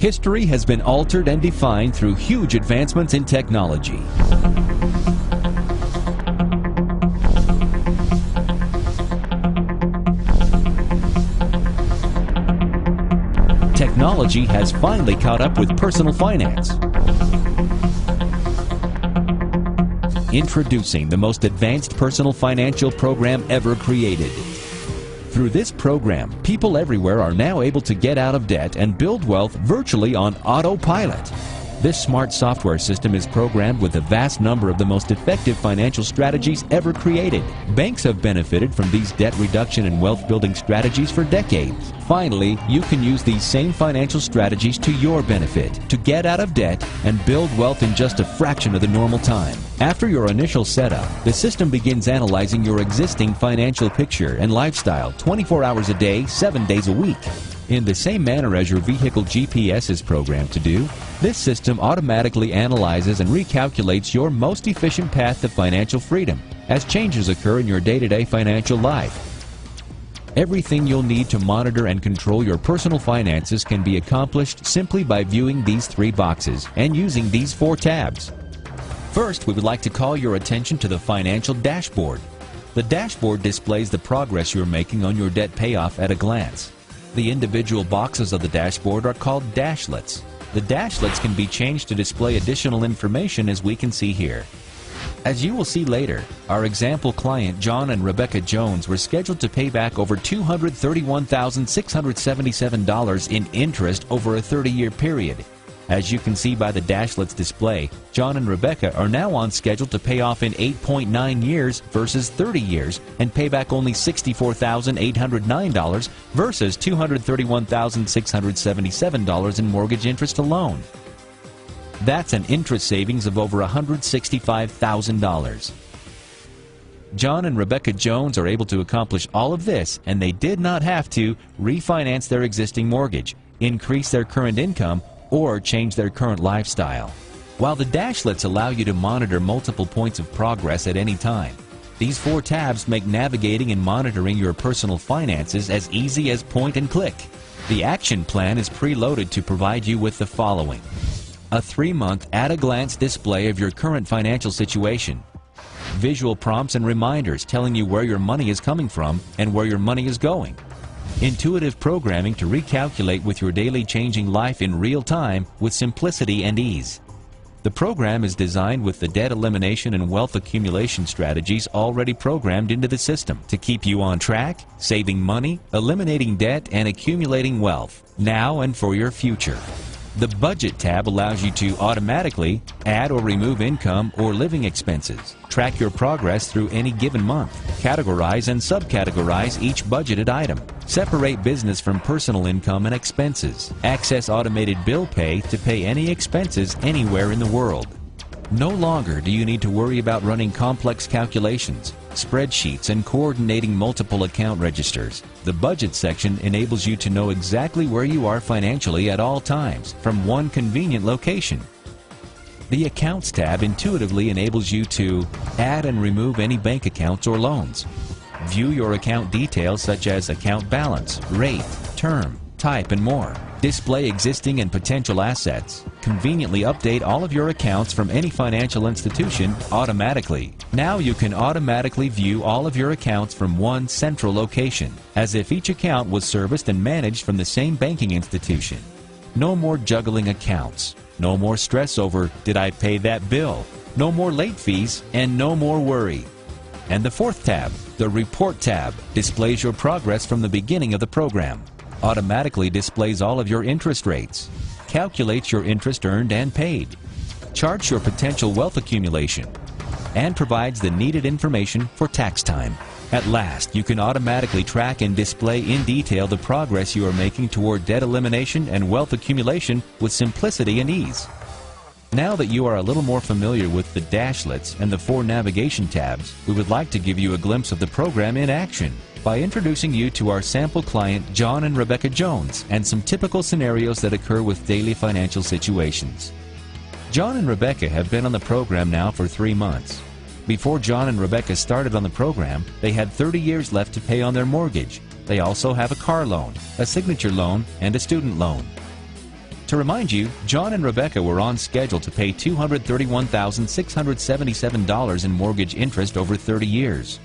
History has been altered and defined through huge advancements in technology. Technology has finally caught up with personal finance. Introducing the most advanced personal financial program ever created. Through this program, people everywhere are now able to get out of debt and build wealth virtually on autopilot. This smart software system is programmed with a vast number of the most effective financial strategies ever created. Banks have benefited from these debt reduction and wealth building strategies for decades. Finally, you can use these same financial strategies to your benefit to get out of debt and build wealth in just a fraction of the normal time. After your initial setup, the system begins analyzing your existing financial picture and lifestyle 24 hours a day, 7 days a week. In the same manner as your vehicle GPS is programmed to do, this system automatically analyzes and recalculates your most efficient path to financial freedom as changes occur in your day-to-day financial life. Everything you'll need to monitor and control your personal finances can be accomplished simply by viewing these 3 boxes and using these 4 tabs. First, we would like to call your attention to the financial dashboard. The dashboard displays the progress you're making on your debt payoff at a glance. The individual boxes of the dashboard are called dashlets. The dashlets can be changed to display additional information, as we can see here. As you will see later, our example client John and Rebecca Jones were scheduled to pay back over $231,677 in interest over a 30-year period. As you can see by the dashlets display, John and Rebecca are now on schedule to pay off in 8.9 years versus 30 years and pay back only $64,809 versus $231,677 in mortgage interest alone. That's an interest savings of over $165,000. John and Rebecca Jones are able to accomplish all of this, and they did not have to refinance their existing mortgage, increase their current income, or change their current lifestyle. While the dashlets allow you to monitor multiple points of progress at any time, these 4 tabs make navigating and monitoring your personal finances as easy as point and click. The action plan is preloaded to provide you with the following: a 3-month at-a-glance display of your current financial situation, visual prompts and reminders telling you where your money is coming from and where your money is going, intuitive programming to recalculate with your daily changing life in real time with simplicity and ease. The program is designed with the debt elimination and wealth accumulation strategies already programmed into the system to keep you on track, saving money, eliminating debt, and accumulating wealth, now and for your future. The Budget tab allows you to automatically add or remove income or living expenses, track your progress through any given month, categorize and subcategorize each budgeted item, separate business from personal income and expenses, access automated bill pay to pay any expenses anywhere in the world. No longer do you need to worry about running complex calculations, spreadsheets, and coordinating multiple account registers. The Budget section enables you to know exactly where you are financially at all times from one convenient location. The Accounts tab intuitively enables you to add and remove any bank accounts or loans, view your account details such as account balance, rate, term, type, and more, display existing and potential assets, conveniently update all of your accounts from any financial institution automatically. Now you can automatically view all of your accounts from one central location, as if each account was serviced and managed from the same banking institution. No more juggling accounts, no more stress over, did I pay that bill? No more late fees, and no more worry. And the 4th tab, the Report tab, displays your progress from the beginning of the program, automatically displays all of your interest rates, calculates your interest earned and paid, charts your potential wealth accumulation, and provides the needed information for tax time. At last, you can automatically track and display in detail the progress you are making toward debt elimination and wealth accumulation with simplicity and ease. Now that you are a little more familiar with the dashlets and the 4 navigation tabs, we would like to give you a glimpse of the program in action by introducing you to our sample client John and Rebecca Jones and some typical scenarios that occur with daily financial situations. John and Rebecca have been on the program now for 3 months. Before John and Rebecca started on the program, they had 30 years left to pay on their mortgage. They also have a car loan, a signature loan, and a student loan. To remind you, John and Rebecca were on schedule to pay $231,677 in mortgage interest over 30 years.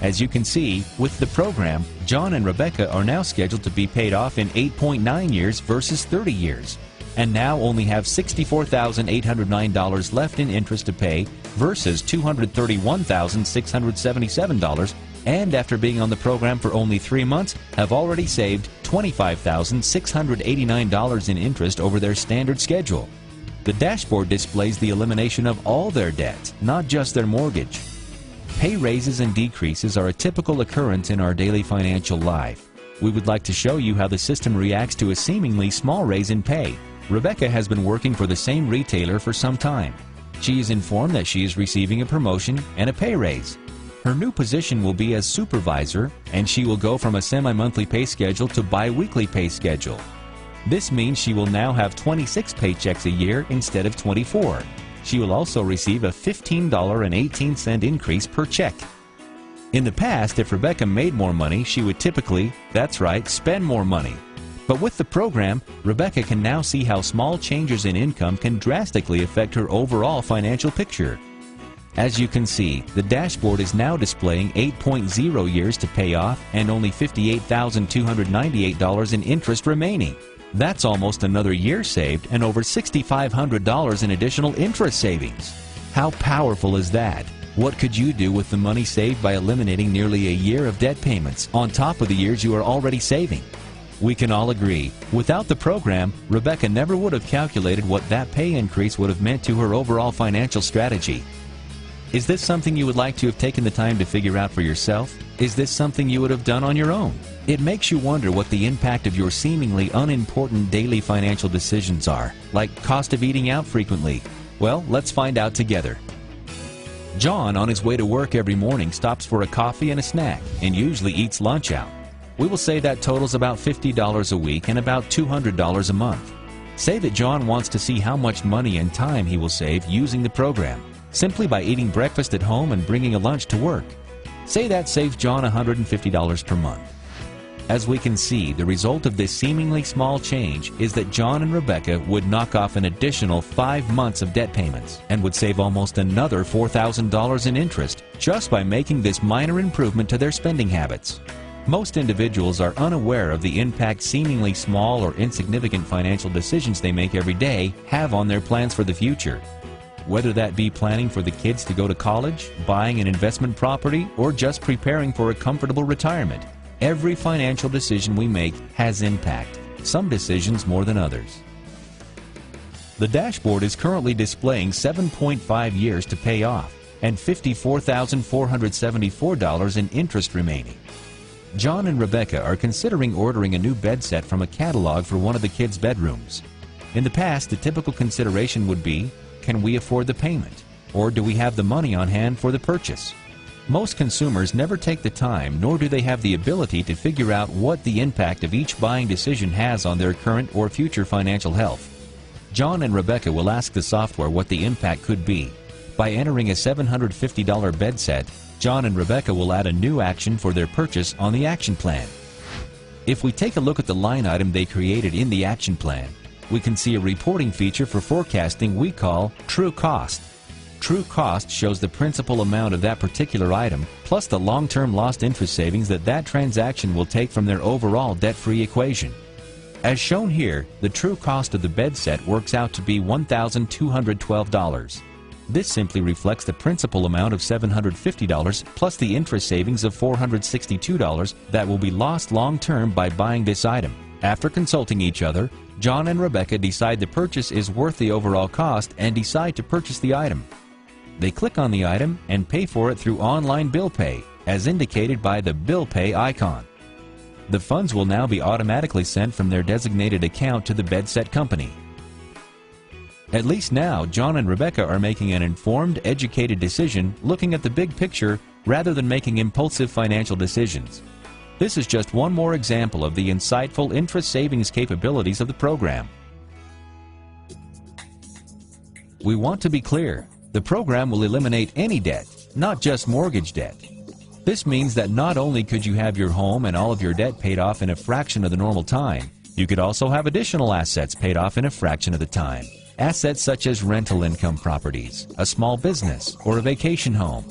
As you can see, with the program, John and Rebecca are now scheduled to be paid off in 8.9 years versus 30 years, and now only have $64,809 left in interest to pay versus $231,677, and after being on the program for only 3 months, have already saved $25,689 in interest over their standard schedule. The dashboard displays the elimination of all their debts, not just their mortgage. Pay raises and decreases are a typical occurrence in our daily financial life. We would like to show you how the system reacts to a seemingly small raise in pay. Rebecca has been working for the same retailer for some time. She is informed that she is receiving a promotion and a pay raise. Her new position will be as supervisor, and she will go from a semi-monthly pay schedule to bi-weekly pay schedule. This means she will now have 26 paychecks a year instead of 24. She will also receive a $15.18 increase per check. In the past, if Rebecca made more money, she would typically, that's right, spend more money. But with the program, Rebecca can now see how small changes in income can drastically affect her overall financial picture. As you can see, the dashboard is now displaying 8.0 years to pay off and only $58,298 in interest remaining. That's almost another year saved and over $6,500 in additional interest savings. How powerful is that? What could you do with the money saved by eliminating nearly a year of debt payments on top of the years you are already saving? We can all agree, without the program, Rebecca never would have calculated what that pay increase would have meant to her overall financial strategy. Is this something you would like to have taken the time to figure out for yourself? Is this something you would have done on your own? It makes you wonder what the impact of your seemingly unimportant daily financial decisions are, like cost of eating out frequently. Well, let's find out together. John, on his way to work every morning, stops for a coffee and a snack, and usually eats lunch out. We will say that totals about $50 a week and about $200 a month. Say that John wants to see how much money and time he will save using the program, simply by eating breakfast at home and bringing a lunch to work. Say that saves John $150 per month. As we can see, the result of this seemingly small change is that John and Rebecca would knock off an additional 5 months of debt payments and would save almost another $4,000 in interest just by making this minor improvement to their spending habits. Most individuals are unaware of the impact seemingly small or insignificant financial decisions they make every day have on their plans for the future. Whether that be planning for the kids to go to college, buying an investment property, or just preparing for a comfortable retirement, every financial decision we make has impact, some decisions more than others. The dashboard is currently displaying 7.5 years to pay off and $54,474 in interest remaining. John and Rebecca are considering ordering a new bed set from a catalog for one of the kids' bedrooms. In the past, the typical consideration would be, can we afford the payment? Or do we have the money on hand for the purchase? Most consumers never take the time, nor do they have the ability to figure out what the impact of each buying decision has on their current or future financial health. John and Rebecca will ask the software what the impact could be. By entering a $750 bed set, John and Rebecca will add a new action for their purchase on the action plan. If we take a look at the line item they created in the action plan, we can see a reporting feature for forecasting we call True Cost. True Cost shows the principal amount of that particular item, plus the long-term lost interest savings that transaction will take from their overall debt-free equation. As shown here, the true cost of the bed set works out to be $1,212. This simply reflects the principal amount of $750 plus the interest savings of $462 that will be lost long-term by buying this item. After consulting each other, John and Rebecca decide the purchase is worth the overall cost and decide to purchase the item. They click on the item and pay for it through online bill pay, as indicated by the bill pay icon. The funds will now be automatically sent from their designated account to the bed set company. At least now, John and Rebecca are making an informed, educated decision looking at the big picture rather than making impulsive financial decisions. This is just one more example of the insightful interest savings capabilities of the program. We want to be clear. The program will eliminate any debt, not just mortgage debt. This means that not only could you have your home and all of your debt paid off in a fraction of the normal time, You could also have additional assets paid off in a fraction of the time. Assets such as rental income properties, a small business, or a vacation home.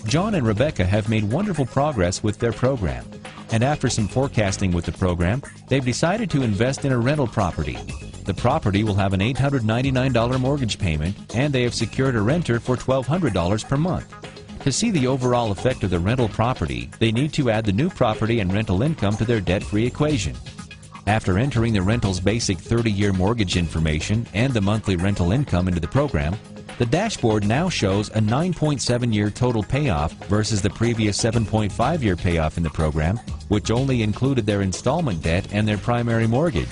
John and Rebecca have made wonderful progress with their program. And after some forecasting with the program, they've decided to invest in a rental property. The property will have an $899 mortgage payment, and they have secured a renter for $1,200 per month. To see the overall effect of the rental property, they need to add the new property and rental income to their debt-free equation. After entering the rental's basic 30-year mortgage information and the monthly rental income into the program, the dashboard now shows a 9.7-year total payoff versus the previous 7.5-year payoff in the program, which only included their installment debt and their primary mortgage.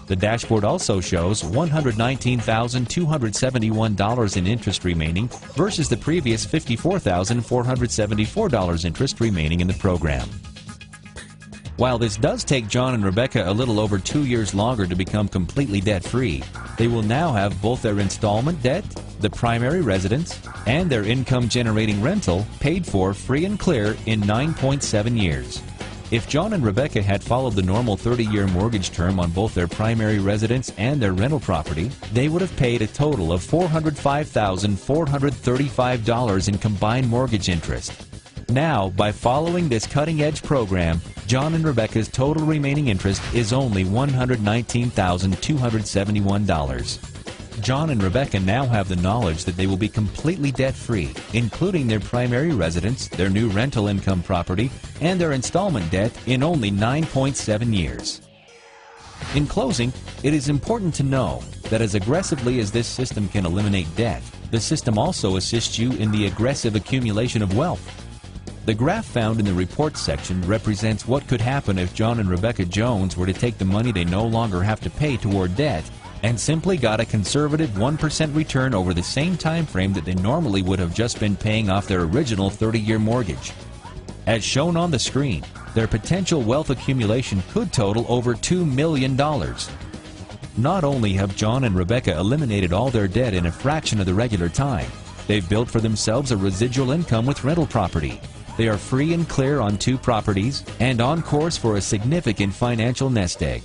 The dashboard also shows $119,271 in interest remaining versus the previous $54,474 interest remaining in the program. While this does take John and Rebecca a little over 2 years longer to become completely debt-free, they will now have both their installment debt, the primary residence, and their income-generating rental paid for free and clear in 9.7 years. If John and Rebecca had followed the normal 30-year mortgage term on both their primary residence and their rental property, they would have paid a total of $405,435 in combined mortgage interest. Now, by following this cutting-edge program, John and Rebecca's total remaining interest is only $119,271. John and Rebecca now have the knowledge that they will be completely debt-free, including their primary residence, their new rental income property, and their installment debt in only 9.7 years. In closing, it is important to know that as aggressively as this system can eliminate debt, the system also assists you in the aggressive accumulation of wealth. The graph found in the reports section represents what could happen if John and Rebecca Jones were to take the money they no longer have to pay toward debt and simply got a conservative 1% return over the same time frame that they normally would have just been paying off their original 30-year mortgage. As shown on the screen, their potential wealth accumulation could total over $2 million. Not only have John and Rebecca eliminated all their debt in a fraction of the regular time, they've built for themselves a residual income with rental property. They are free and clear on 2 properties and on course for a significant financial nest egg.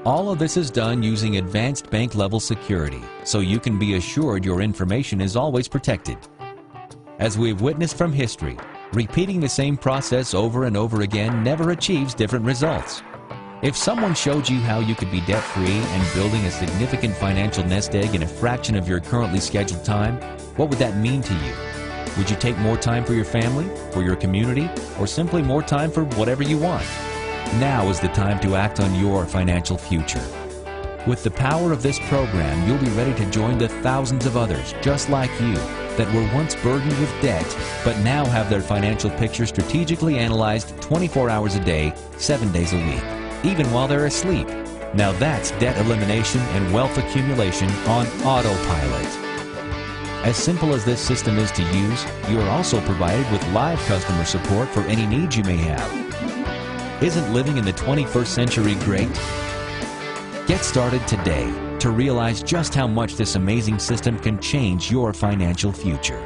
All of this is done using advanced bank-level security, so you can be assured your information is always protected. As we've witnessed from history, repeating the same process over and over again never achieves different results. If someone showed you how you could be debt-free and building a significant financial nest egg in a fraction of your currently scheduled time, what would that mean to you? Would you take more time for your family, for your community, or simply more time for whatever you want? Now is the time to act on your financial future. With the power of this program, you'll be ready to join the thousands of others just like you that were once burdened with debt, but now have their financial picture strategically analyzed 24 hours a day, 7 days a week, even while they're asleep. Now that's debt elimination and wealth accumulation on autopilot. As simple as this system is to use, you are also provided with live customer support for any needs you may have. Isn't living in the 21st century great? Get started today to realize just how much this amazing system can change your financial future.